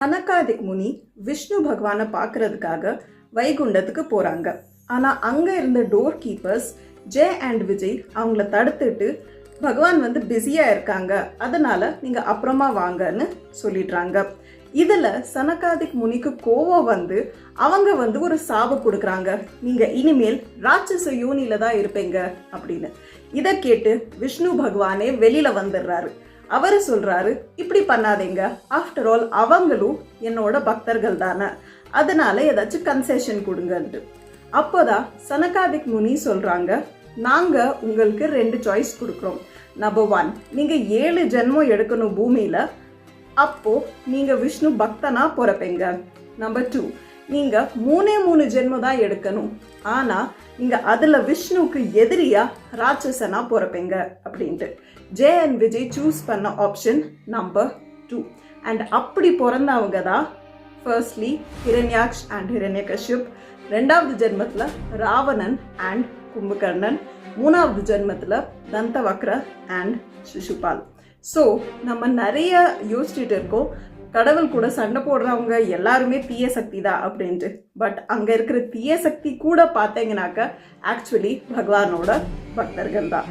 சனகாதிக் முனி விஷ்ணு பகவானை பார்க்கறதுக்காக வைகுண்டத்துக்கு போறாங்க. ஆனா அங்க இருந்த door keepers Jai and Vijay அவங்கள தடுத்துட்டு பகவான் பிஸியா இருக்காங்க, அதனால நீங்க அப்புறமா வாங்கன்னு சொல்லிடுறாங்க. இதுல சனகாதிக் முனிக்கு கோவம் அவங்க ஒரு சாபம் கொடுக்குறாங்க, நீங்க இனிமேல் ராட்சச யோனில தான் இருப்பீங்க அப்படின்னு. இதை கேட்டு விஷ்ணு பகவானே வெளியில வந்துடுறாரு. அவரு சொல்றாரு, இப்படி பண்ணாதீங்க, ஆஃப்டர் ஆல் அவங்களும் என்னோட பக்தர்கள் தானே, அதனால ஏதாச்சும் கன்செஷன் கொடுங்கன்ட்டு. அப்போதான் சனகாதிக் முனி சொல்றாங்க, நாங்க உங்களுக்கு 2 சாய்ஸ் கொடுக்குறோம். நம்பர் 1, நீங்க 7 ஜென்மம் எடுக்கணும் பூமியில, அப்போ நீங்க விஷ்ணு பக்தனா பிறப்பீங்க. நம்பர் 2, நீங்க 3 ஜென்மம் தான் எடுக்கணும், ஆனா நீங்க அதுல விஷ்ணுக்கு எதிரியா ராட்சசனா பிறப்பீங்க அப்படின்ட்டு. ஜெய் அண்ட் விஜய் சூஸ் பண்ண ஆப்ஷன் நம்பர் 2. அண்ட் அப்படி பிறந்தவங்க தான் ஃபர்ஸ்ட்லி ஹிரண்யாக்ஷ் அண்ட் ஹிரண்யகஷ்யப், 2வது ஜென்மத்துல ராவணன் அண்ட் கும்பகர்ணன், 3வது ஜென்மத்துல தந்தவக்ர அண்ட் சிசுபால். ஸோ நம்ம நிறைய யோசிச்சுட்டு இருக்கோம், கடவுள் கூட சண்டை போடுறவங்க எல்லாருமே தீய சக்தி தான் அப்படின்ட்டு. பட் அங்க இருக்கிற தீய சக்தி கூட பார்த்தீங்கன்னாக்க ஆக்சுவலி பகவானோட பக்தர்கள் தான்.